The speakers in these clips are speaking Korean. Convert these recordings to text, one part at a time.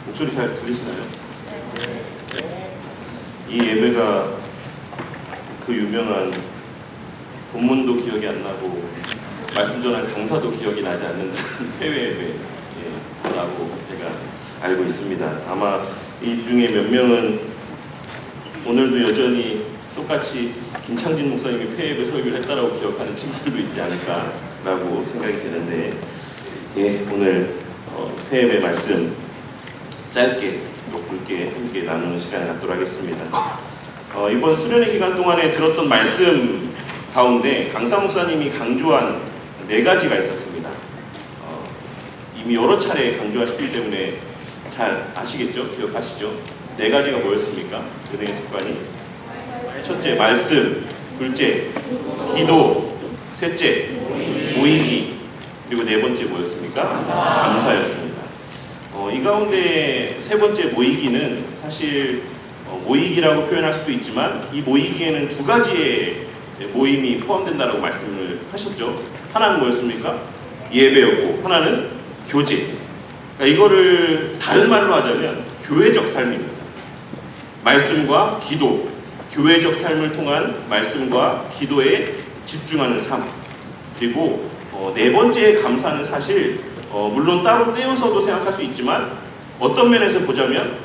목소리 잘 들리시나요? 이 예배가 그 유명한 본문도 기억이 안 나고 말씀 전한 강사도 기억이 나지 않는다는 해외 예배라고 제가 알고 있습니다. 아마 이 중에 몇 명은 오늘도 여전히 똑같이 김창진 목사님이 폐예배 설교를 했다라고 기억하는 친구들도 있지 않을까라고 생각이 되는데, 오늘 폐예배 말씀 짧게 또 굵게 함께 나누는 시간을 갖도록 하겠습니다. 이번 수련회 기간 동안에 들었던 말씀 가운데 강사 목사님이 강조한 4가지가 있었습니다. 이미 여러 차례 강조하시기 때문에 잘 아시겠죠? 기억하시죠? 4가지가 뭐였습니까? 은혜의 습관이. 첫째, 말씀. 둘째, 기도. 셋째, 모이기. 그리고 4번째 뭐였습니까? 감사였습니다. 이 가운데 3번째 모이기는 사실 모이기라고 표현할 수도 있지만 이 모이기에는 2가지의 모임이 포함된다라고 말씀을 하셨죠. 하나는 뭐였습니까? 예배였고 하나는 교제. 그러니까 이거를 다른 말로 하자면 교회적 삶입니다. 말씀과 기도, 교회적 삶을 통한 말씀과 기도에 집중하는 삶. 그리고 4번째의 감사는 사실 물론 따로 떼어서도 생각할 수 있지만 어떤 면에서 보자면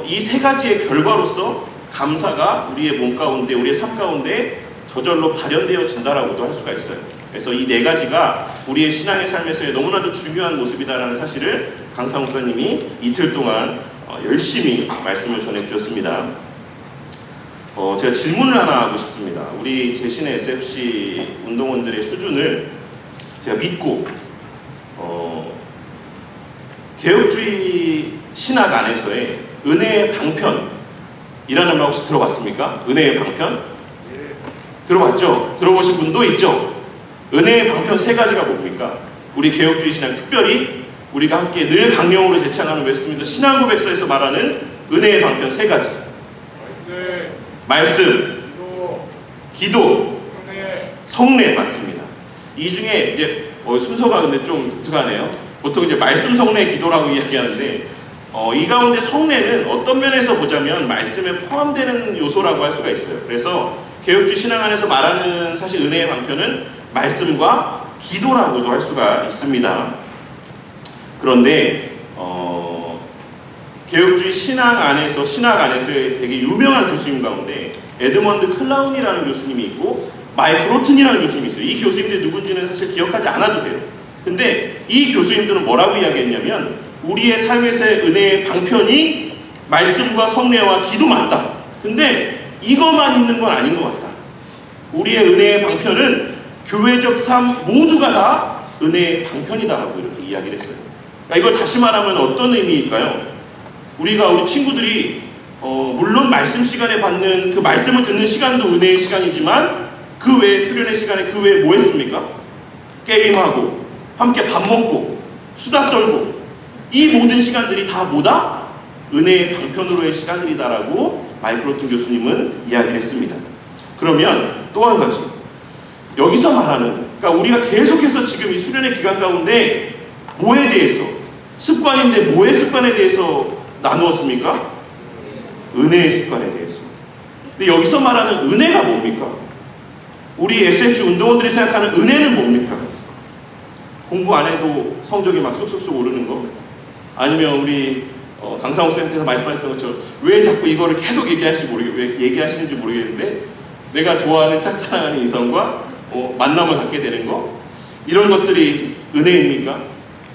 이 3가지의 결과로서 감사가 우리의 몸 가운데, 우리의 삶 가운데 저절로 발현되어진다라고도 할 수가 있어요. 그래서 이 4가지가 우리의 신앙의 삶에서의 너무나도 중요한 모습이다라는 사실을 강사 목사님이 이틀 동안 열심히 말씀을 전해주셨습니다. 제가 질문을 하나 하고 싶습니다. 우리 제신의 SFC 운동원들의 수준을 제가 믿고 개혁주의 신학 안에서의 은혜의 방편이라는 말 혹시 들어봤습니까? 은혜의 방편? 들어봤죠? 들어보신 분도 있죠? 은혜의 방편 3가지가 뭡니까? 우리 개혁주의 신앙, 특별히 우리가 함께 늘 강령으로 제창하는 웨스트민스터 신앙고백서에서 말하는 은혜의 방편 3가지. 말씀, 기도, 성례 맞습니다. 이 중에 이제 순서가 근데 좀 독특하네요. 보통 이제 말씀, 성례, 기도라고 이야기하는데 이 가운데 성례는 어떤 면에서 보자면 말씀에 포함되는 요소라고 할 수가 있어요. 그래서 개혁주의 신앙 안에서 말하는 사실 은혜의 방편은 말씀과 기도라고도 할 수가 있습니다. 그런데 개혁주의 신학 안에서의 되게 유명한 교수님 가운데 에드먼드 클라운이라는 교수님이 있고 마이클 로튼이라는 교수님이 있어요. 이 교수님들 누군지는 사실 기억하지 않아도 돼요. 근데 이 교수님들은 뭐라고 이야기했냐면 우리의 삶에서의 은혜의 방편이 말씀과 성례와 기도 맞다. 근데 이것만 있는 건 아닌 것 같다. 우리의 은혜의 방편은 교회적 삶 모두가 다 은혜의 방편이다라고 이렇게 이야기를 했어요. 그러니까 이걸 다시 말하면 어떤 의미일까요? 우리 친구들이 물론 말씀 시간에 받는 그 말씀을 듣는 시간도 은혜의 시간이지만 그 외에 수련회 시간에 그 외에 뭐 했습니까? 게임하고 함께 밥 먹고 수다 떨고 이 모든 시간들이 다 뭐다? 은혜의 방편으로의 시간들이다라고 마이클 로튼 교수님은 이야기를 했습니다. 그러면 또 한 가지 여기서 말하는, 그러니까 우리가 계속해서 지금 이 수련회 기간 가운데 뭐에 대해서, 습관인데 뭐의 습관에 대해서 나누었습니까? 은혜의 습관에 대해서. 근데 여기서 말하는 은혜가 뭡니까? 우리 SFC 운동원들이 생각하는 은혜는 뭡니까? 공부 안 해도 성적이 막 쑥쑥쑥 오르는 거? 아니면 우리 강사 목사님께서 말씀하셨던 것처럼 왜 자꾸 이거를 계속 얘기하시는지 모르겠는데 내가 좋아하는 짝사랑하는 이성과 만남을 갖게 되는 거? 이런 것들이 은혜입니까?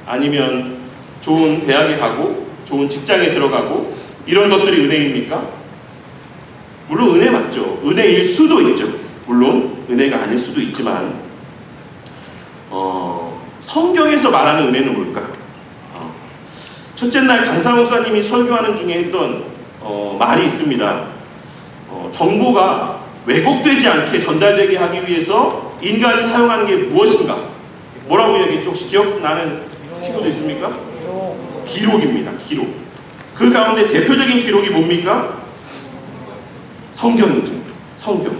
아니면 좋은 대학에 가고 좋은 직장에 들어가고 이런 것들이 은혜입니까? 물론 은혜 맞죠. 은혜일 수도 있죠. 물론 은혜가 아닐 수도 있지만 성경에서 말하는 은혜는 뭘까? 첫째 날 강사 목사님이 설교하는 중에 했던 말이 있습니다. 정보가 왜곡되지 않게 전달되게 하기 위해서 인간이 사용하는 게 무엇인가? 뭐라고 이야기했죠? 혹시 기억나는 친구도 있습니까? 기록입니다. 기록. 그 가운데 대표적인 기록이 뭡니까? 성경이죠. 성경.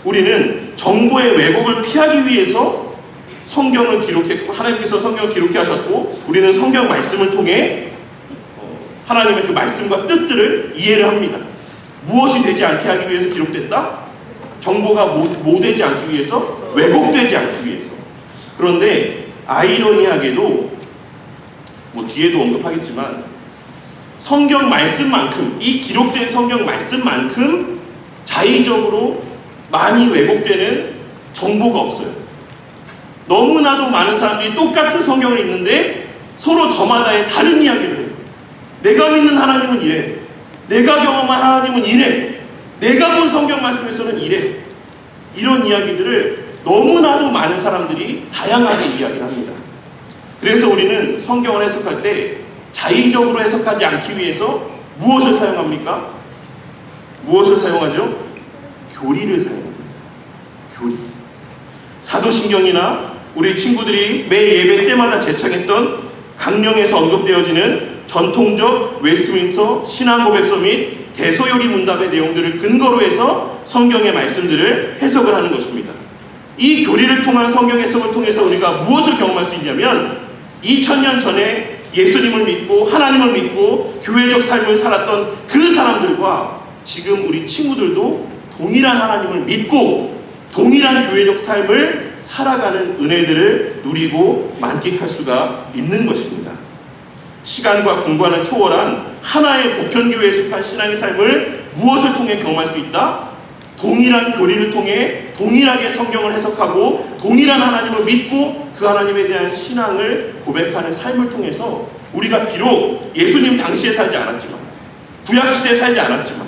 우리는 정보의 왜곡을 피하기 위해서 성경을 기록했고 하나님께서 성경을 기록해 하셨고 우리는 성경 말씀을 통해 하나님의 그 말씀과 뜻들을 이해를 합니다. 무엇이 되지 않게 하기 위해서 기록됐다? 정보가 뭐 되지 않기 위해서? 왜곡되지 않기 위해서. 그런데 아이러니하게도 뭐 뒤에도 언급하겠지만 성경 말씀만큼, 이 기록된 성경 말씀만큼 자의적으로 많이 왜곡되는 정보가 없어요. 너무나도 많은 사람들이 똑같은 성경을 읽는데 서로 저마다의 다른 이야기를 해요. 내가 믿는 하나님은 이래, 내가 경험한 하나님은 이래, 내가 본 성경 말씀에서는 이래. 이런 이야기들을 너무나도 많은 사람들이 다양하게 이야기를 합니다. 그래서 우리는 성경을 해석할 때 자의적으로 해석하지 않기 위해서 무엇을 사용합니까? 무엇을 사용하죠? 교리를 사용합니다. 교리. 사도신경이나 우리 친구들이 매 예배 때마다 제창했던 강령에서 언급되어지는 전통적 웨스트민스터 신앙고백서 및 대소요리 문답의 내용들을 근거로 해서 성경의 말씀들을 해석을 하는 것입니다. 이 교리를 통한 성경 해석을 통해서 우리가 무엇을 경험할 수 있냐면 2000년 전에 예수님을 믿고 하나님을 믿고 교회적 삶을 살았던 그 사람들과 지금 우리 친구들도 동일한 하나님을 믿고 동일한 교회적 삶을 살아가는 은혜들을 누리고 만끽할 수가 있는 것입니다. 시간과 공간을 초월한 하나의 보편교회에 속한 신앙의 삶을 무엇을 통해 경험할 수 있다? 동일한 교리를 통해 동일하게 성경을 해석하고 동일한 하나님을 믿고 그 하나님에 대한 신앙을 고백하는 삶을 통해서 우리가 비록 예수님 당시에 살지 않았지만, 구약시대에 살지 않았지만,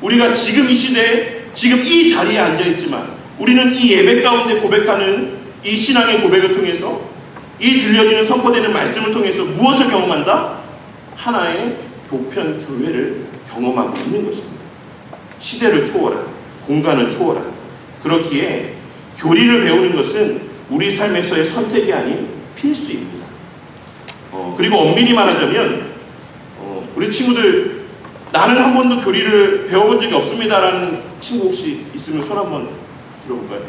우리가 지금 이 시대에 지금 이 자리에 앉아있지만 우리는 이 예배 가운데 고백하는 이 신앙의 고백을 통해서 이 들려지는 선포되는 말씀을 통해서 무엇을 경험한다? 하나의 보편 교회를 경험하고 있는 것입니다. 시대를 초월한, 공간을 초월한. 그렇기에 교리를 배우는 것은 우리 삶에서의 선택이 아닌 필수입니다. 그리고 엄밀히 말하자면 우리 친구들 나는 한 번도 교리를 배워본 적이 없습니다라는 친구 혹시 있으면 손 한번 들어볼까요?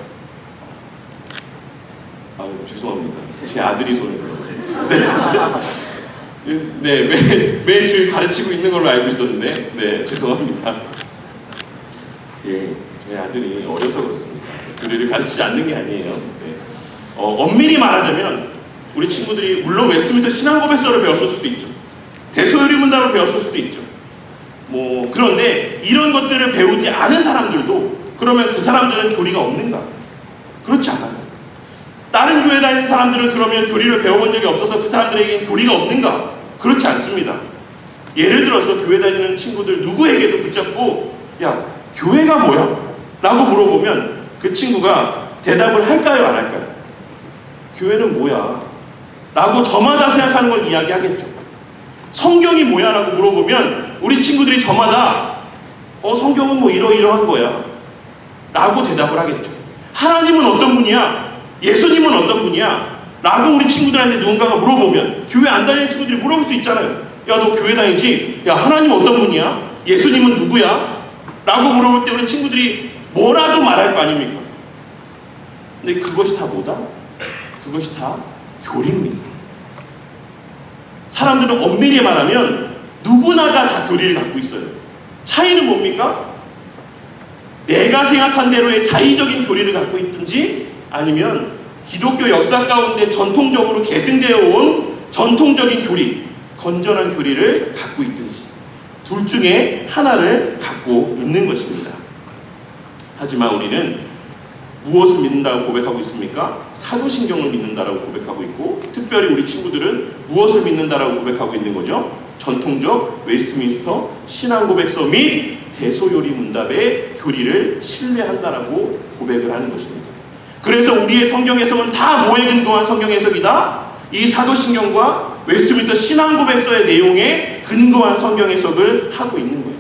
아유, 죄송합니다. 제 아들이 손을 들어요. 네, 매주일 가르치고 있는 걸로 알고 있었는데, 네, 죄송합니다. 예, 제 아들이 어려서 그렇습니다. 교리를 가르치지 않는 게 아니에요. 네. 엄밀히 말하자면 우리 친구들이 물론 웨스트민스터 신앙고백서를 배웠을 수도 있죠. 대소요리 문답을 배웠을 수도 있죠. 그런데 이런 것들을 배우지 않은 사람들도 그러면 그 사람들은 교리가 없는가? 그렇지 않아요. 다른 교회 다니는 사람들은 그러면 교리를 배워본 적이 없어서 그 사람들에게는 교리가 없는가? 그렇지 않습니다. 예를 들어서 교회 다니는 친구들 누구에게도 붙잡고 야, 교회가 뭐야? 라고 물어보면 그 친구가 대답을 할까요? 안 할까요? 교회는 뭐야? 라고 저마다 생각하는 걸 이야기하겠죠. 성경이 뭐야? 라고 물어보면 우리 친구들이 저마다 성경은 뭐 이러이러한 거야 라고 대답을 하겠죠. 하나님은 어떤 분이야? 예수님은 어떤 분이야? 라고 우리 친구들한테 누군가가 물어보면 교회 안 다니는 친구들이 물어볼 수 있잖아요. 야, 너 교회 다니지? 야, 하나님 어떤 분이야? 예수님은 누구야? 라고 물어볼 때 우리 친구들이 뭐라도 말할 거 아닙니까? 근데 그것이 다 뭐다? 그것이 다 교리입니다. 사람들은 엄밀히 말하면 누구나가 다 교리를 갖고 있어요. 차이는 뭡니까? 내가 생각한 대로의 자의적인 교리를 갖고 있든지 아니면 기독교 역사 가운데 전통적으로 계승되어 온 전통적인 교리, 건전한 교리를 갖고 있든지 둘 중에 하나를 갖고 있는 것입니다. 하지만 우리는 무엇을 믿는다고 고백하고 있습니까? 사도신경을 믿는다라고 고백하고 있고 특별히 우리 친구들은 무엇을 믿는다라고 고백하고 있는 거죠? 전통적 웨스트민스터 신앙고백서 및 대소요리 문답의 교리를 신뢰한다라고 고백을 하는 것입니다. 그래서 우리의 성경 해석은 다 뭐에 근거한 성경 해석이다? 이 사도신경과 웨스트민스터 신앙고백서의 내용에 근거한 성경 해석을 하고 있는 거예요.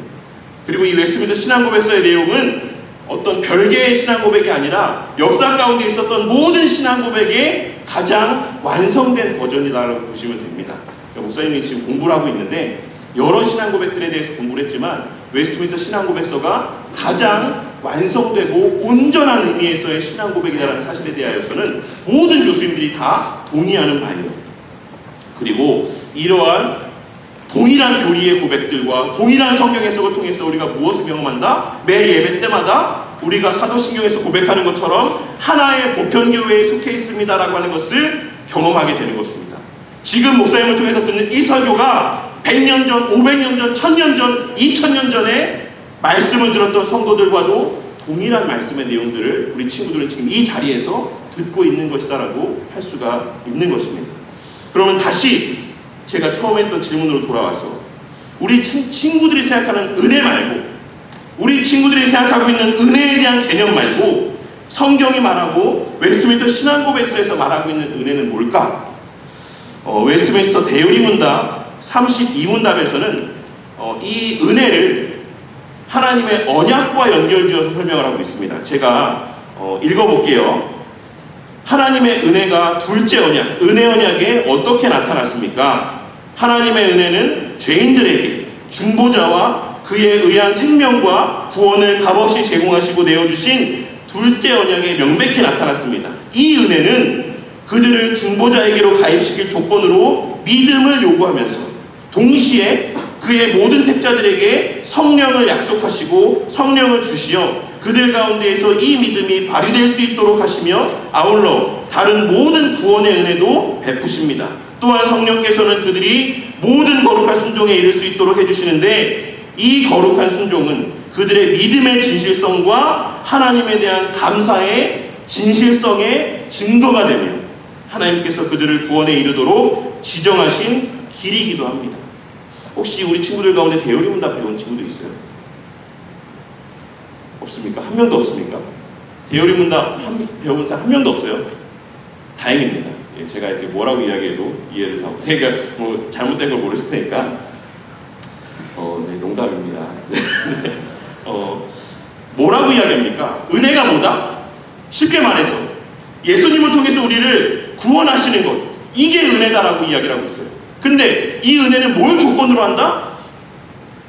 그리고 이 웨스트민스터 신앙고백서의 내용은 어떤 별개의 신앙고백이 아니라 역사 가운데 있었던 모든 신앙고백의 가장 완성된 버전이다라고 보시면 됩니다. 목사님이 지금 공부를 하고 있는데 여러 신앙고백들에 대해서 공부를 했지만 웨스트민스터 신앙고백서가 가장 완성되고 온전한 의미에서의 신앙고백이라는 사실에 대하여서는 모든 교수님들이 다 동의하는 바예요. 그리고 이러한 동일한 교리의 고백들과 동일한 성경 해석을 통해서 우리가 무엇을 경험한다? 매 예배 때마다 우리가 사도신경에서 고백하는 것처럼 하나의 보편교회에 속해 있습니다라고 하는 것을 경험하게 되는 것입니다. 지금 목사님을 통해서 듣는 이 설교가 100년 전, 500년 전, 1000년 전, 2000년 전에 말씀을 들었던 성도들과도 동일한 말씀의 내용들을 우리 친구들은 지금 이 자리에서 듣고 있는 것이다라고 할 수가 있는 것입니다. 그러면 다시 제가 처음 했던 질문으로 돌아와서 우리 친구들이 생각하는 은혜 말고, 우리 친구들이 생각하고 있는 은혜에 대한 개념 말고 성경이 말하고 웨스트민스터 신앙고백서에서 말하고 있는 은혜는 뭘까? 웨스트민스터 대요리문답 32문답에서는 이 은혜를 하나님의 언약과 연결지어서 설명을 하고 있습니다. 제가 읽어볼게요. 하나님의 은혜가 둘째 언약, 은혜 언약에 어떻게 나타났습니까? 하나님의 은혜는 죄인들에게 중보자와 그에 의한 생명과 구원을 값없이 제공하시고 내어주신 둘째 언약에 명백히 나타났습니다. 이 은혜는 그들을 중보자에게로 가입시킬 조건으로 믿음을 요구하면서 동시에 그의 모든 택자들에게 성령을 약속하시고 성령을 주시어 그들 가운데에서 이 믿음이 발휘될 수 있도록 하시며 아울러 다른 모든 구원의 은혜도 베푸십니다. 또한 성령께서는 그들이 모든 거룩한 순종에 이를 수 있도록 해주시는데 이 거룩한 순종은 그들의 믿음의 진실성과 하나님에 대한 감사의 진실성의 증거가 되며 하나님께서 그들을 구원에 이르도록 지정하신 길이기도 합니다. 혹시 우리 친구들 가운데 대요리문답 배운 친구들 있어요? 없습니까? 한 명도 없습니까? 대요리문답 배운 사람 한 명도 없어요? 다행입니다. 예, 제가 이렇게 뭐라고 이야기해도 이해를 하고, 제가 뭐 잘못된 걸 모르실 테니까 네, 농담입니다. 뭐라고 이야기합니까? 은혜가 뭐다? 쉽게 말해서 예수님을 통해서 우리를 구원하시는 것, 이게 은혜다라고 이야기를 하고 있어요. 근데 이 은혜는 뭘 조건으로 한다?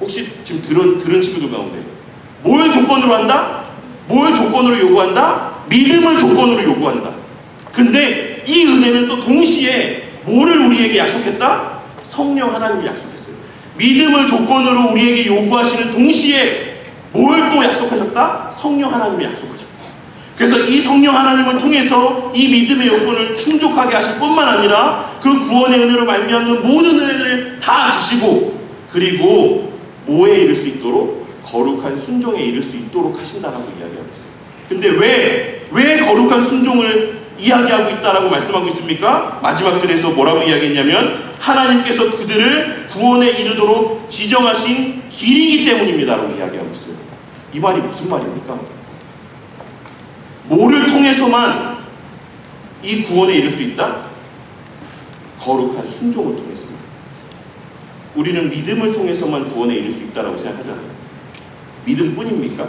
혹시 지금 들은 친구들 가운데 뭘 조건으로 한다? 뭘 조건으로 요구한다? 믿음을 조건으로 요구한다. 근데 이 은혜는 또 동시에 뭐를 우리에게 약속했다? 성령 하나님을 약속했어요. 믿음을 조건으로 우리에게 요구하시는 동시에 뭘 또 약속하셨다? 성령 하나님을 약속하셨다. 그래서 이 성령 하나님을 통해서 이 믿음의 요건을 충족하게 하실 뿐만 아니라 그 구원의 은혜로 말미암는 모든 은혜를 다 주시고, 그리고 뭐에 이를 수 있도록? 거룩한 순종에 이를 수 있도록 하신다라고 이야기하고 있어요. 근데 왜 거룩한 순종을 이야기하고 있다라고 말씀하고 있습니까? 마지막 절에서 뭐라고 이야기했냐면 하나님께서 그들을 구원에 이르도록 지정하신 길이기 때문입니다라고 이야기하고 있어요. 이 말이 무슨 말입니까? 뭐를 통해서만 이 구원에 이를 수 있다? 거룩한 순종을 통해서만. 우리는 믿음을 통해서만 구원에 이를 수 있다라고 생각하잖아요. 믿음뿐입니까?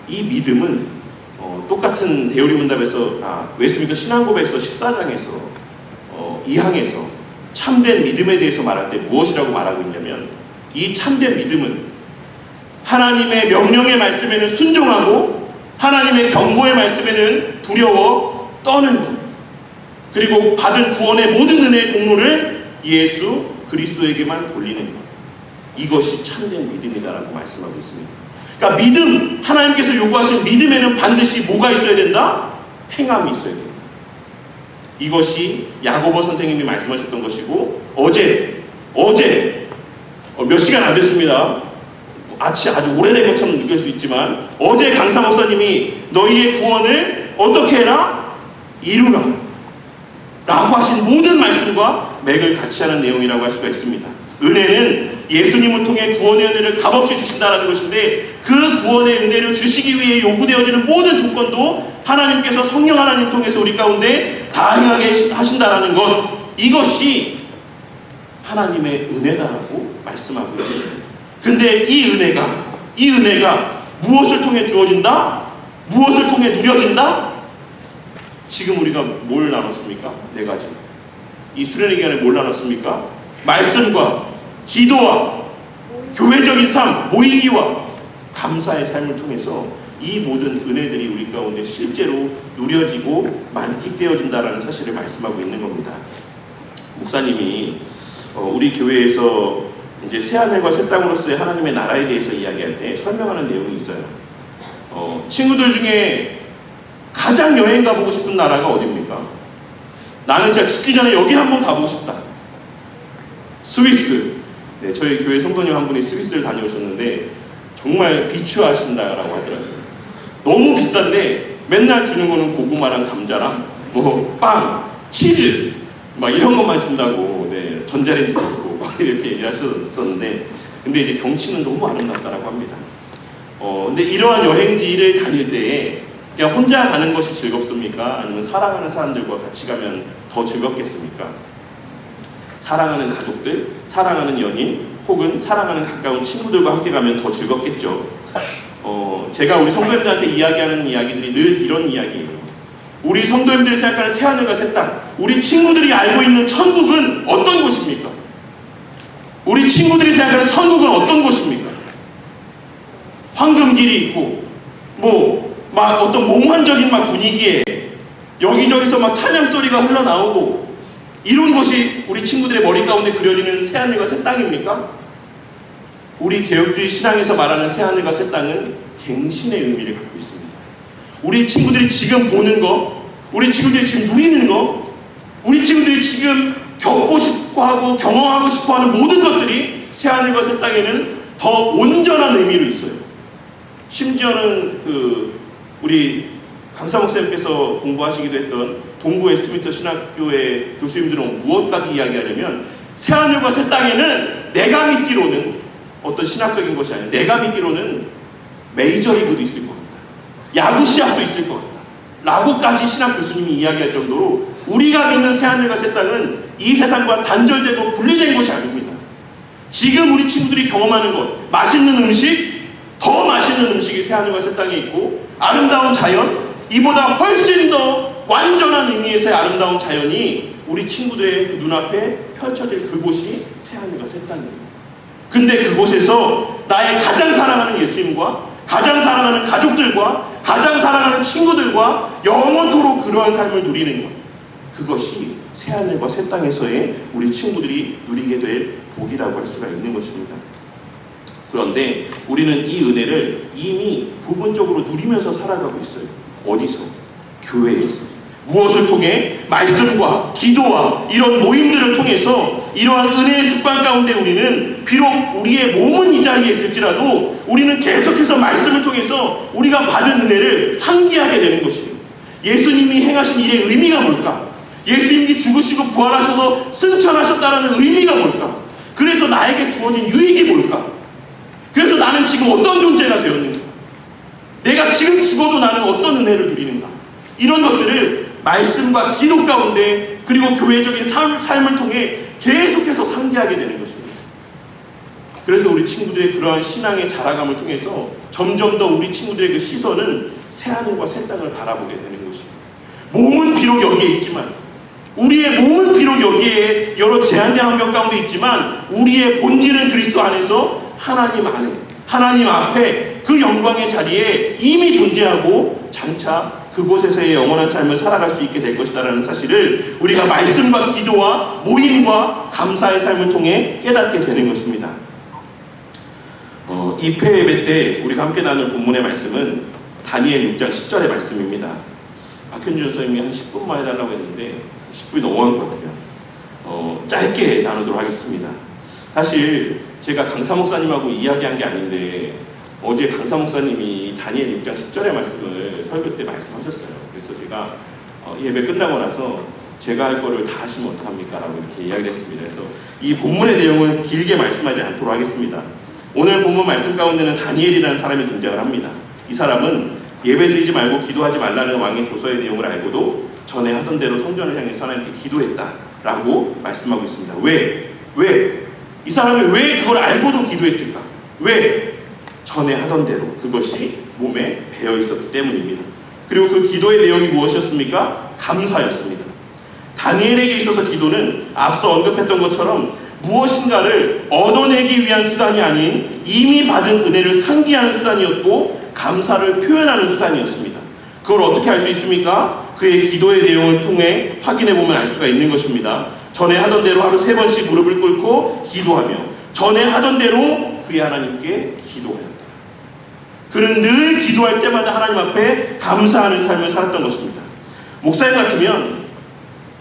이 믿음은 똑같은 대요리문답에서 웨스트민스터 신앙고백서 14장에서 2항에서 참된 믿음에 대해서 말할 때 무엇이라고 말하고 있냐면, 이 참된 믿음은 하나님의 명령의 말씀에는 순종하고 하나님의 경고의 말씀에는 두려워 떠는 것, 그리고 받은 구원의 모든 은혜의 공로를 예수 그리스도에게만 돌리는 것, 이것이 참된 믿음이다라고 말씀하고 있습니다. 그러니까 믿음, 하나님께서 요구하신 믿음에는 반드시 뭐가 있어야 된다? 행함이 있어야 된다. 이것이 야고보 선생님이 말씀하셨던 것이고, 어제 몇 시간 안 됐습니다. 아주 오래된 것처럼 느낄 수 있지만 어제 강사 목사님이 너희의 구원을 어떻게 해라? 이루라 라고 하신 모든 말씀과 맥을 같이 하는 내용이라고 할 수가 있습니다. 은혜는 예수님을 통해 구원의 은혜를 값없이 주신다는 것인데, 그 구원의 은혜를 주시기 위해 요구되어지는 모든 조건도 하나님께서 성령 하나님 통해서 우리 가운데 다 행하게 하신다는 것, 이것이 하나님의 은혜다라고 말씀하고 있습니다. 근데 이 은혜가 무엇을 통해 주어진다? 무엇을 통해 누려진다? 지금 우리가 뭘 나눴습니까? 네 가지. 이 수련회 기간에 뭘 나눴습니까? 말씀과 기도와 교회적인 삶, 모이기와 감사의 삶을 통해서 이 모든 은혜들이 우리 가운데 실제로 누려지고 만끽되어진다라는 사실을 말씀하고 있는 겁니다. 목사님이 우리 교회에서 이제 새하늘과 새 땅으로서의 하나님의 나라에 대해서 이야기할 때 설명하는 내용이 있어요. 친구들 중에 가장 여행 가보고 싶은 나라가 어디입니까? 나는 진짜 죽기 전에 여기 한번 가보고 싶다. 스위스. 네, 저희 교회 성도님 한 분이 스위스를 다녀오셨는데 정말 비추하신다라고 하더라고요. 너무 비싼데 맨날 주는 거는 고구마랑 감자랑 뭐 빵, 치즈 막 이런 것만 준다고. 네, 전자레인지도 있고 이렇게 얘기를 하셨었는데, 근데 이제 경치는 너무 아름답다라고 합니다. 근데 이러한 여행지를 다닐 때에 그냥 혼자 가는 것이 즐겁습니까? 아니면 사랑하는 사람들과 같이 가면 더 즐겁겠습니까? 사랑하는 가족들, 사랑하는 연인, 혹은 사랑하는 가까운 친구들과 함께 가면 더 즐겁겠죠. 제가 우리 성도님들한테 이야기하는 이야기들이 늘 이런 이야기예요. 우리 성도님들이 생각하는 새하늘과 새 땅, 우리 친구들이 알고 있는 천국은 어떤 곳입니까? 우리 친구들이 생각하는 천국은 어떤 곳입니까? 황금길이 있고 막 어떤 몽환적인 막 분위기에 여기저기서 막 찬양 소리가 흘러나오고 이런 것이 우리 친구들의 머리 가운데 그려지는 새하늘과 새 땅입니까? 우리 개혁주의 신앙에서 말하는 새하늘과 새 땅은 갱신의 의미를 갖고 있습니다. 우리 친구들이 지금 보는 거, 우리 친구들이 지금 누리는 거, 우리 친구들이 지금 겪고 싶어 하고 경험하고 싶어 하는 모든 것들이 새하늘과 새 땅에는 더 온전한 의미로 있어요. 심지어는 우리 강사 목사님께서 공부하시기도 했던 동부 웨스트민스터 신학교의 교수님들은 무엇까지 이야기하냐면 새하늘과 새 땅에는 내가 믿기로는 어떤 신학적인 것이 아니라 내가 믿기로는 메이저리그도 있을 것 같다. 야구 시합도 있을 것 같다. 라고까지 신학 교수님이 이야기할 정도로 우리가 믿는 새하늘과 새 땅은 이 세상과 단절되고 분리된 것이 아닙니다. 지금 우리 친구들이 경험하는 것, 맛있는 음식, 더 맛있는 음식이 새하늘과 새 땅에 있고 아름다운 자연, 이보다 훨씬 더 완전한 의미에서의 아름다운 자연이 우리 친구들의 그 눈앞에 펼쳐질 그곳이 새하늘과 새 땅입니다. 근데 그곳에서 나의 가장 사랑하는 예수님과 가장 사랑하는 가족들과 가장 사랑하는 친구들과 영원토록 그러한 삶을 누리는 것, 그것이 새하늘과 새 땅에서의 우리 친구들이 누리게 될 복이라고 할 수가 있는 것입니다. 그런데 우리는 이 은혜를 이미 부분적으로 누리면서 살아가고 있어요. 어디서? 교회에서. 무엇을 통해? 말씀과 기도와 이런 모임들을 통해서 이러한 은혜의 습관 가운데 우리는 비록 우리의 몸은 이 자리에 있을지라도 우리는 계속해서 말씀을 통해서 우리가 받은 은혜를 상기하게 되는 것이에요. 예수님이 행하신 일의 의미가 뭘까? 예수님이 죽으시고 부활하셔서 승천하셨다는 의미가 뭘까? 그래서 나에게 주어진 유익이 뭘까? 그래서 나는 지금 어떤 존재가 되었는가? 내가 지금 죽어도 나는 어떤 은혜를 누리는가? 이런 것들을 말씀과 기도 가운데 그리고 교회적인 삶을 통해 계속해서 상기하게 되는 것입니다. 그래서 우리 친구들의 그러한 신앙의 자라감을 통해서 점점 더 우리 친구들의 그 시선은 새하늘과 새 땅을 바라보게 되는 것입니다. 몸은 비록 여기에 있지만, 우리의 몸은 비록 여기에 여러 제한된 환경 가운데 있지만 우리의 본질은 그리스도 안에서 하나님 안에, 하나님 앞에 그 영광의 자리에 이미 존재하고 장차 그곳에서의 영원한 삶을 살아갈 수 있게 될 것이다라는 사실을 우리가 말씀과 기도와 모임과 감사의 삶을 통해 깨닫게 되는 것입니다. 이 폐 예배 때 우리가 함께 나눌 본문의 말씀은 다니엘 6장 10절의 말씀입니다. 박현준 선생님이 한 10분만 해달라고 했는데 10분이 넘어간 것 같아요. 짧게 나누도록 하겠습니다. 사실 제가 강사 목사님하고 이야기한 게 아닌데 어제 강사 목사님이 다니엘 6장 10절의 말씀을 설교 때 말씀하셨어요. 그래서 제가 예배 끝나고 나서 제가 할 거를 다 하시면 어떡합니까? 라고 이렇게 이야기를 했습니다. 그래서 이 본문의 내용은 길게 말씀하지 않도록 하겠습니다. 오늘 본문 말씀 가운데는 다니엘이라는 사람이 등장을 합니다. 이 사람은 예배드리지 말고 기도하지 말라는 왕의 조서의 내용을 알고도 전에 하던 대로 성전을 향해서 하나님께 기도했다라고 말씀하고 있습니다. 왜? 이 사람이 왜 그걸 알고도 기도했을까? 왜? 전에 하던 대로 그것이 몸에 배어 있었기 때문입니다. 그리고 그 기도의 내용이 무엇이었습니까? 감사였습니다. 다니엘에게 있어서 기도는 앞서 언급했던 것처럼 무엇인가를 얻어내기 위한 수단이 아닌 이미 받은 은혜를 상기하는 수단이었고 감사를 표현하는 수단이었습니다. 그걸 어떻게 알 수 있습니까? 그의 기도의 내용을 통해 확인해 보면 알 수가 있는 것입니다. 전에 하던 대로 하루 3번씩 무릎을 꿇고 기도하며 전에 하던 대로 그의 하나님께 기도하였다. 그는 늘 기도할 때마다 하나님 앞에 감사하는 삶을 살았던 것입니다. 목사님 같으면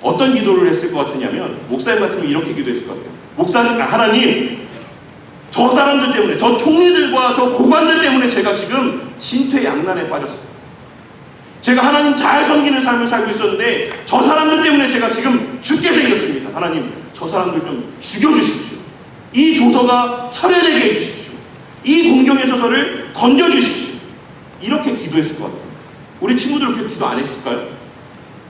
어떤 기도를 했을 것 같으냐면, 목사님 같으면 이렇게 기도했을 것 같아요. 목사님, 하나님, 저 사람들 때문에, 저 총리들과 저 고관들 때문에 제가 지금 진퇴양난에 빠졌어요. 제가 하나님 잘 섬기는 삶을 살고 있었는데 저 사람들 때문에 제가 지금 죽게 생겼습니다. 하나님, 저 사람들 좀 죽여주십시오. 이 조서가 철회되게 해주십시오. 이 공경의 서서를 건져주십시오. 이렇게 기도했을 것 같아요. 우리 친구들 그렇게 기도 안 했을까요?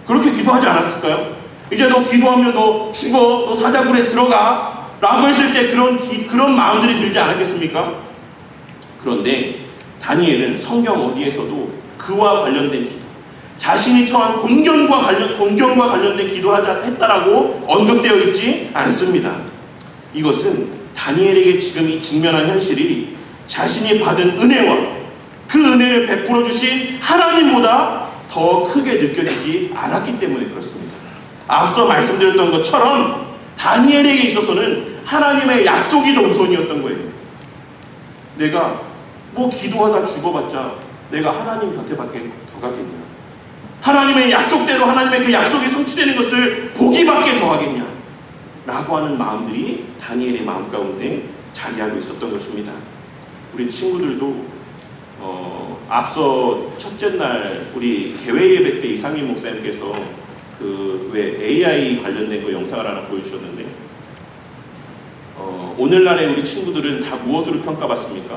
그렇게 기도하지 않았을까요? 이제 너 기도하면 너 죽어, 너 사자굴에 들어가 라고 했을 때 그런 마음들이 들지 않았겠습니까? 그런데 다니엘은 성경 어디에서도 그와 관련된 기도, 자신이 처한 공경과 관련된 기도하자 했다라고 언급되어 있지 않습니다. 이것은 다니엘에게 지금 이 직면한 현실이 자신이 받은 은혜와 그 은혜를 베풀어 주신 하나님보다 더 크게 느껴지지 않았기 때문에 그렇습니다. 앞서 말씀드렸던 것처럼 다니엘에게 있어서는 하나님의 약속이 더 우선이었던 거예요. 내가 뭐 기도하다 죽어봤자 내가 하나님 곁에밖에 더 가겠냐? 하나님의 약속대로 하나님의 그 약속이 성취되는 것을 보기밖에 더 하겠냐? 라고 하는 마음들이 다니엘의 마음 가운데 자리하고 있었던 것입니다. 우리 친구들도 앞서 첫째 날 우리 개회 예배 때 이상민 목사님께서 그 왜 AI 관련된 거 영상을 하나 보여주셨는데, 오늘날의 우리 친구들은 다 무엇으로 평가받습니까?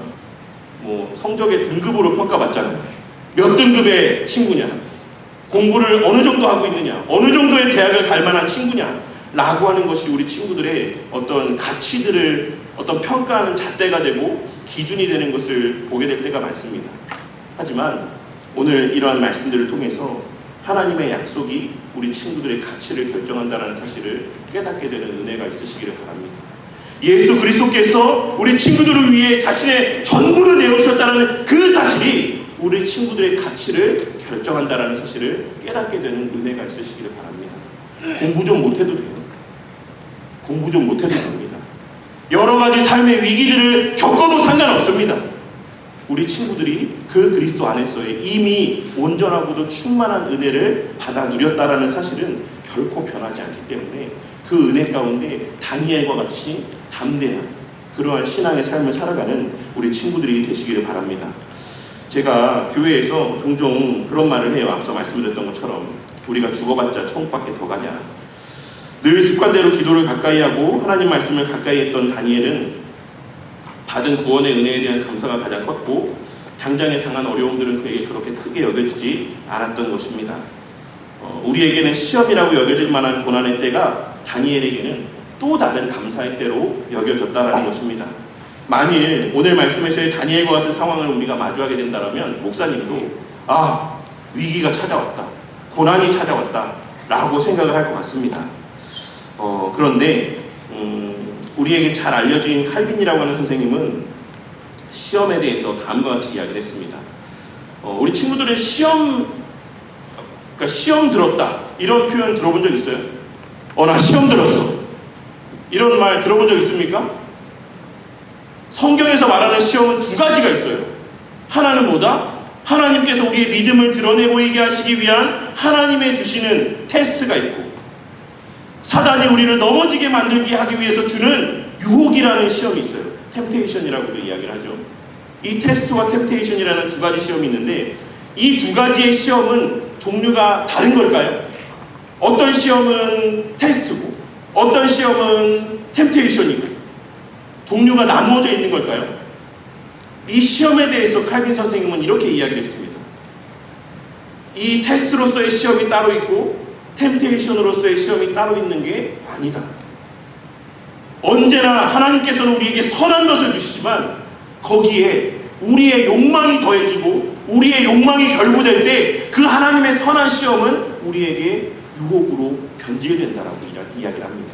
뭐 성적의 등급으로 평가받잖아요. 몇 등급의 친구냐, 공부를 어느 정도 하고 있느냐, 어느 정도의 대학을 갈 만한 친구냐 라고 하는 것이 우리 친구들의 어떤 가치들을 어떤 평가하는 잣대가 되고 기준이 되는 것을 보게 될 때가 많습니다. 하지만 오늘 이러한 말씀들을 통해서 하나님의 약속이 우리 친구들의 가치를 결정한다는 사실을 깨닫게 되는 은혜가 있으시기를 바랍니다. 예수 그리스도께서 우리 친구들을 위해 자신의 전부를 내어주셨다는 그 사실이 우리 친구들의 가치를 결정한다는 사실을 깨닫게 되는 은혜가 있으시기를 바랍니다. 공부 좀 못해도 돼요. 공부 좀 못해도 됩니다. 여러 가지 삶의 위기들을 겪어도 상관없습니다. 우리 친구들이 그 그리스도 안에서의 이미 온전하고도 충만한 은혜를 받아 누렸다라는 사실은 결코 변하지 않기 때문에 그 은혜 가운데 다니엘과 같이 담대한 그러한 신앙의 삶을 살아가는 우리 친구들이 되시기를 바랍니다. 제가 교회에서 종종 그런 말을 해요. 앞서 말씀드렸던 것처럼 우리가 죽어봤자 천국밖에 더 가냐. 늘 습관대로 기도를 가까이 하고 하나님 말씀을 가까이 했던 다니엘은 받은 구원의 은혜에 대한 감사가 가장 컸고 당장에 당한 어려움들은 그에게 그렇게 크게 여겨지지 않았던 것입니다. 우리에게는 시험이라고 여겨질 만한 고난의 때가 다니엘에게는 또 다른 감사의 때로 여겨졌다는 것입니다. 만일 오늘 말씀에서의 다니엘과 같은 상황을 우리가 마주하게 된다면 목사님도 위기가 찾아왔다, 고난이 찾아왔다 라고 생각을 할 것 같습니다. 그런데 우리에게 잘 알려진 칼빈이라고 하는 선생님은 시험에 대해서 다음과 같이 이야기를 했습니다. 우리 친구들은 시험 들었다 이런 표현 들어본 적 있어요? 나 시험 들었어 이런 말 들어본 적 있습니까? 성경에서 말하는 시험은 두 가지가 있어요. 하나는 뭐다? 하나님께서 우리의 믿음을 드러내 보이게 하시기 위한 하나님의 주시는 테스트가 있고, 사단이 우리를 넘어지게 만들게 하기 위해서 주는 유혹이라는 시험이 있어요. 템테이션이라고도 이야기를 하죠. 이 테스트와 템테이션이라는 두 가지 시험이 있는데 이 두 가지의 시험은 종류가 다른 걸까요? 어떤 시험은 테스트고 어떤 시험은 템테이션이고 종류가 나누어져 있는 걸까요? 이 시험에 대해서 칼빈 선생님은 이렇게 이야기했습니다. 이 테스트로서의 시험이 따로 있고 템테이션으로서의 시험이 따로 있는 게 아니다. 언제나 하나님께서는 우리에게 선한 것을 주시지만 거기에 우리의 욕망이 더해지고 우리의 욕망이 결부될 때 그 하나님의 선한 시험은 우리에게 유혹으로 변질이 된다라고 이야기를 합니다.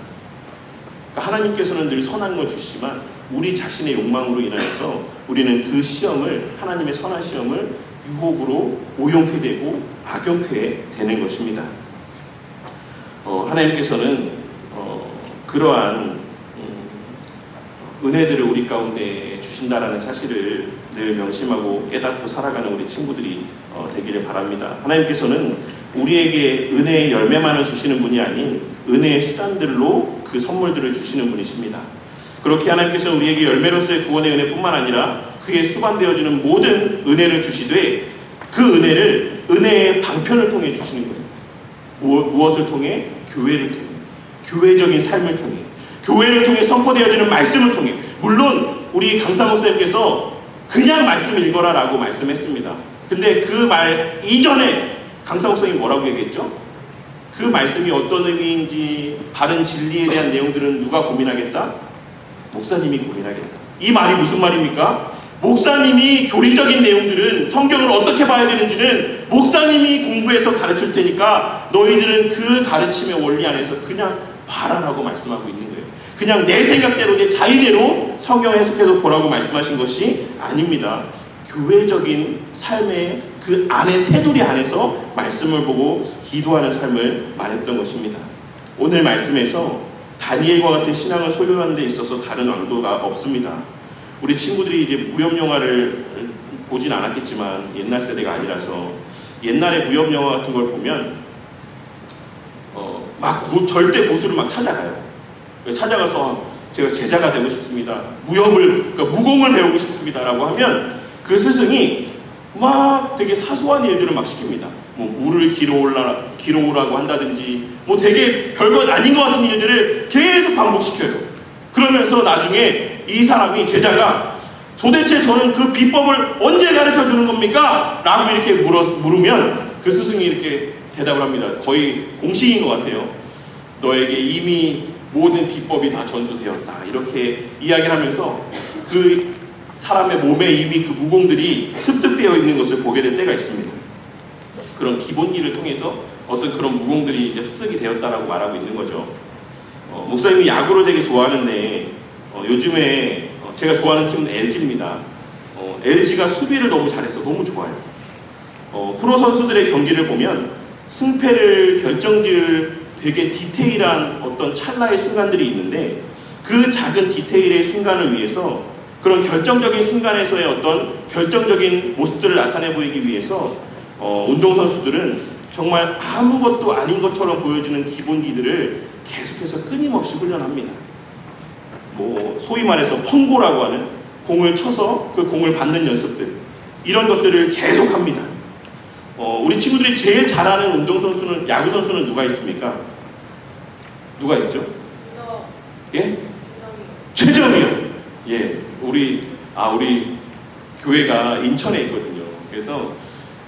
그러니까 하나님께서는 늘 선한 걸 주시지만 우리 자신의 욕망으로 인하여서 우리는 그 시험을, 하나님의 선한 시험을 유혹으로 오용케 되고 악용케 되는 것입니다. 하나님께서는 그러한 은혜들을 우리 가운데 주신다라는 사실을 늘 명심하고 깨닫고 살아가는 우리 친구들이 되기를 바랍니다. 하나님께서는 우리에게 은혜의 열매만을 주시는 분이 아닌 은혜의 수단들로 그 선물들을 주시는 분이십니다. 그렇게 하나님께서 우리에게 열매로서의 구원의 은혜뿐만 아니라 그에 수반되어지는 모든 은혜를 주시되 그 은혜를 은혜의 방편을 통해 주시는 거예요. 무엇을 통해? 교회를 통해, 교회적인 삶을 통해, 교회를 통해 선포되어지는 말씀을 통해. 물론 우리 강사 목사님께서 그냥 말씀 읽어라 라고 말씀했습니다. 근데 그 말 이전에 강사 목사님이 뭐라고 얘기했죠? 그 말씀이 어떤 의미인지 바른 진리에 대한 내용들은 누가 고민하겠다? 목사님이 고민하겠다. 이 말이 무슨 말입니까? 목사님이 교리적인 내용들은 성경을 어떻게 봐야 되는지는 목사님이 공부해서 가르칠 테니까 너희들은 그 가르침의 원리 안에서 그냥 봐라라고 말씀하고 있는 거예요. 그냥 내 생각대로 내 자의대로 성경 해석해서 보라고 말씀하신 것이 아닙니다. 교회적인 삶의 그 안에 테두리 안에서 말씀을 보고 기도하는 삶을 말했던 것입니다. 오늘 말씀에서 다니엘과 같은 신앙을 소유하는 데 있어서 다른 왕도가 없습니다. 우리 친구들이 이제 무협 영화를 보진 않았겠지만 옛날 세대가 아니라서 옛날에 무협 영화 같은 걸 보면 절대 고수를 막 찾아가요. 찾아가서 제가 제자가 되고 싶습니다. 그러니까 무공을 배우고 싶습니다라고 하면 그 스승이 막 되게 사소한 일들을 막 시킵니다. 뭐 물을 길어오라고 한다든지 뭐 되게 별것 아닌 것 같은 일들을 계속 반복시켜요. 그러면서 나중에 이 사람이 제자가 도대체 저는 그 비법을 언제 가르쳐 주는 겁니까? 라고 이렇게 물으면 그 스승이 이렇게 대답을 합니다. 거의 공식인 것 같아요. 너에게 이미 모든 비법이 다 전수되었다. 이렇게 이야기를 하면서 그 사람의 몸에 이미 그 무공들이 습득되어 있는 것을 보게 될 때가 있습니다. 그런 기본기를 통해서 어떤 그런 무공들이 이제 습득이 되었다라고 말하고 있는 거죠. 목사님이 야구를 되게 좋아하는데 요즘에 제가 좋아하는 팀은 LG입니다. LG가 수비를 너무 잘해서 너무 좋아요. 프로 선수들의 경기를 보면 승패를 결정지을 되게 디테일한 어떤 찰나의 순간들이 있는데 그 작은 디테일의 순간을 위해서 그런 결정적인 순간에서의 어떤 결정적인 모습들을 나타내 보이기 위해서 운동선수들은 정말 아무것도 아닌 것처럼 보여지는 기본기들을 계속해서 끊임없이 훈련합니다. 뭐 소위 말해서 펑고라고 하는 공을 쳐서 그 공을 받는 연습들, 이런 것들을 계속합니다. 우리 친구들이 제일 잘하는 운동선수는, 야구선수는 누가 있습니까? 누가 있죠? 예? 최정이요. 예, 우리 교회가 인천에 있거든요. 그래서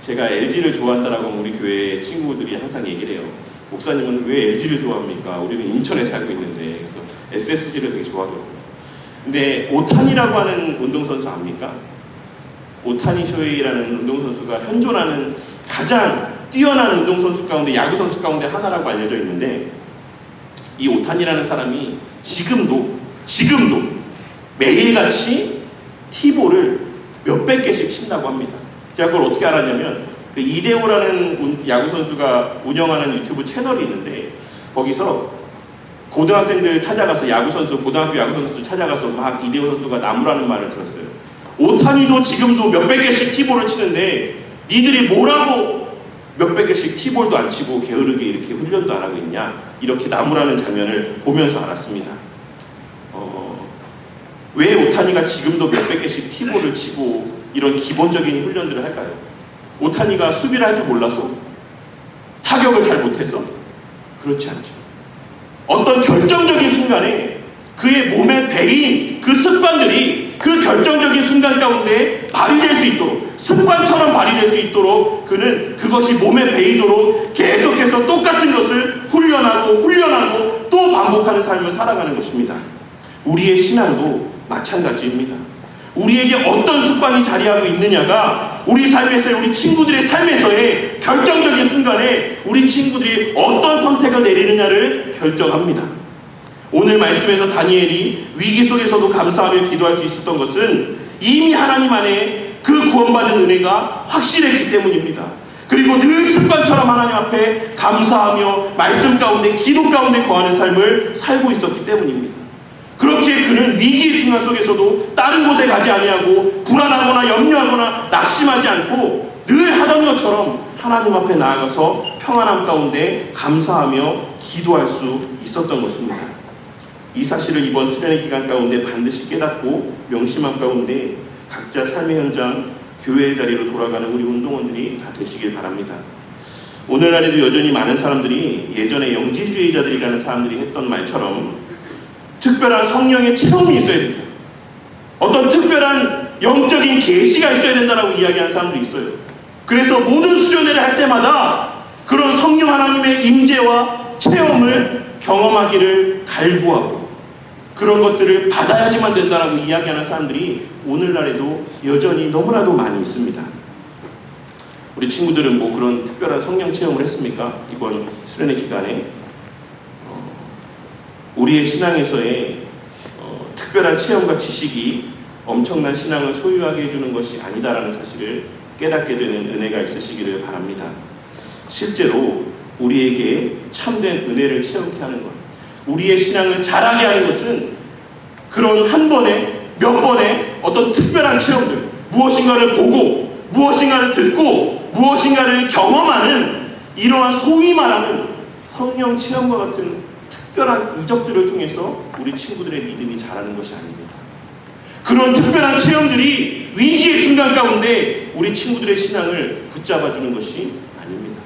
제가 LG를 좋아한다라고 하면 우리 교회 친구들이 항상 얘기를 해요. 목사님은 왜 LG를 좋아합니까? 우리는 인천에 살고 있는데. 그래서 SSG를 되게 좋아하거든요. 근데 오타니라고 하는 운동선수 압니까? 오타니 쇼헤이라는 운동선수가 현존하는 가장 뛰어난 운동선수 가운데, 야구선수 가운데 하나라고 알려져 있는데, 이 오타니라는 사람이 지금도 매일같이 티볼을 몇백 개씩 친다고 합니다. 제가 그걸 어떻게 알았냐면 그 이대호라는 야구선수가 운영하는 유튜브 채널이 있는데 거기서 고등학생들 찾아가서 고등학교 야구선수들 찾아가서 막 이대호 선수가 나무라는 말을 들었어요. 오타니도 지금도 몇백 개씩 티볼을 치는데 니들이 뭐라고 몇백 개씩 티볼도 안 치고 게으르게 이렇게 훈련도 안 하고 있냐, 이렇게 나무라는 장면을 보면서 알았습니다. 왜 오타니가 지금도 몇백 개씩 티볼을 치고 이런 기본적인 훈련들을 할까요? 오타니가 수비를 할 줄 몰라서? 타격을 잘 못해서? 그렇지 않죠. 어떤 결정적인 순간에 그의 몸에 배인 그 습관들이 그 결정적인 순간 가운데 발휘될 수 있도록, 습관처럼 발휘될 수 있도록 그는 그것이 몸에 배이도록 계속해서 똑같은 것을 훈련하고 또 반복하는 삶을 살아가는 것입니다. 우리의 신앙도 마찬가지입니다. 우리에게 어떤 습관이 자리하고 있느냐가 우리 삶에서의, 우리 친구들의 삶에서의 결정적인 순간에 우리 친구들이 어떤 선택을 내리느냐를 결정합니다. 오늘 말씀에서 다니엘이 위기 속에서도 감사하며 기도할 수 있었던 것은 이미 하나님 안에 그 구원받은 은혜가 확실했기 때문입니다. 그리고 늘 습관처럼 하나님 앞에 감사하며 말씀 가운데, 기도 가운데 거하는 삶을 살고 있었기 때문입니다. 그렇게 그는 위기의 순간 속에서도 다른 곳에 가지 아니하고 불안하거나 염려하거나 낙심하지 않고 늘 하던 것처럼 하나님 앞에 나아가서 평안함 가운데 감사하며 기도할 수 있었던 것입니다. 이 사실을 이번 수련의 기간 가운데 반드시 깨닫고 명심한 가운데 각자 삶의 현장, 교회의 자리로 돌아가는 우리 운동원들이 다 되시길 바랍니다. 오늘날에도 여전히 많은 사람들이 예전에 영지주의자들이라는 사람들이 했던 말처럼 특별한 성령의 체험이 있어야 된다, 어떤 특별한 영적인 계시가 있어야 된다라고 이야기하는 사람들이 있어요. 그래서 모든 수련회를 할 때마다 그런 성령 하나님의 임재와 체험을 경험하기를 갈구하고 그런 것들을 받아야지만 된다라고 이야기하는 사람들이 오늘날에도 여전히 너무나도 많이 있습니다. 우리 친구들은 뭐 그런 특별한 성령 체험을 했습니까? 이번 수련회 기간에 우리의 신앙에서의 특별한 체험과 지식이 엄청난 신앙을 소유하게 해주는 것이 아니다라는 사실을 깨닫게 되는 은혜가 있으시기를 바랍니다. 실제로 우리에게 참된 은혜를 체험케 하는 것, 우리의 신앙을 자라게 하는 것은 그런 한 번에 몇 번의 어떤 특별한 체험들, 무엇인가를 보고 무엇인가를 듣고 무엇인가를 경험하는 이러한 소위 말하는 성령 체험과 같은 특별한 이적들을 통해서 우리 친구들의 믿음이 자라는 것이 아닙니다. 그런 특별한 체험들이 위기의 순간 가운데 우리 친구들의 신앙을 붙잡아주는 것이 아닙니다.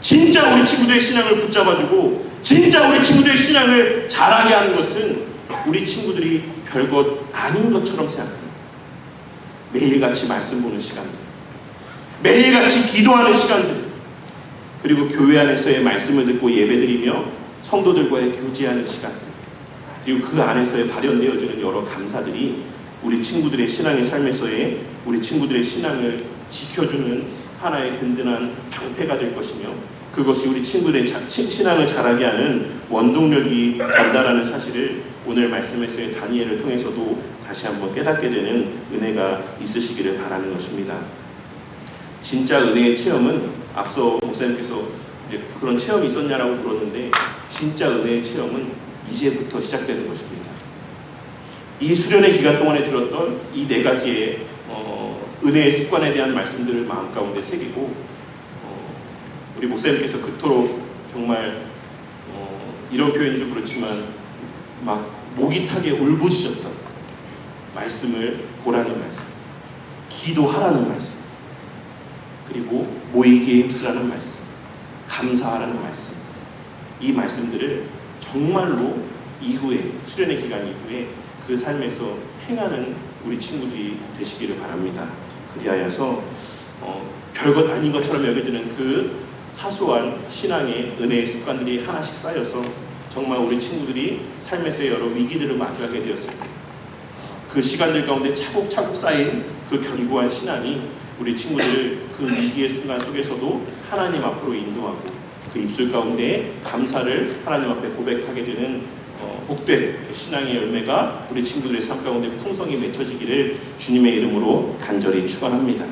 진짜 우리 친구들의 신앙을 붙잡아주고 진짜 우리 친구들의 신앙을 자라게 하는 것은 우리 친구들이 별것 아닌 것처럼 생각합니다. 매일같이 말씀 보는 시간들, 매일같이 기도하는 시간들, 그리고 교회 안에서의 말씀을 듣고 예배드리며 성도들과의 교제하는 시간들, 그리고 그 안에서의 발현되어지는 여러 감사들이 우리 친구들의 신앙의 삶에서의 우리 친구들의 신앙을 지켜주는 하나의 든든한 방패가 될 것이며 그것이 우리 친구들의 신앙을 자라게 하는 원동력이 된다라는 사실을 오늘 말씀에서의 다니엘을 통해서도 다시 한번 깨닫게 되는 은혜가 있으시기를 바라는 것입니다. 진짜 은혜의 체험은 앞서 목사님께서 이제 그런 체험이 있었냐라고 물었는데 진짜 은혜의 체험은 이제부터 시작되는 것입니다. 이 수련의 기간 동안에 들었던 이 네 가지의 은혜의 습관에 대한 말씀들을 마음 가운데 새기고 우리 목사님께서 그토록 정말 이런 표현이 좀 그렇지만 막 목이 타게 울부짖었던 말씀을 보라는 말씀, 기도하라는 말씀, 그리고 모이기에 힘쓰라는 말씀, 감사하라는 말씀, 이 말씀들을 정말로 이후에 수련의 기간 이후에 그 삶에서 행하는 우리 친구들이 되시기를 바랍니다. 그리하여서 별것 아닌 것처럼 여겨지는 그 사소한 신앙의 은혜의 습관들이 하나씩 쌓여서 정말 우리 친구들이 삶에서의 여러 위기들을 마주하게 되었을 때 그 시간들 가운데 차곡차곡 쌓인 그 견고한 신앙이 우리 친구들을 그 위기의 순간 속에서도 하나님 앞으로 인도하고 그 입술 가운데 감사를 하나님 앞에 고백하게 되는 복된 신앙의 열매가 우리 친구들의 삶 가운데 풍성히 맺혀지기를 주님의 이름으로 간절히 축원합니다.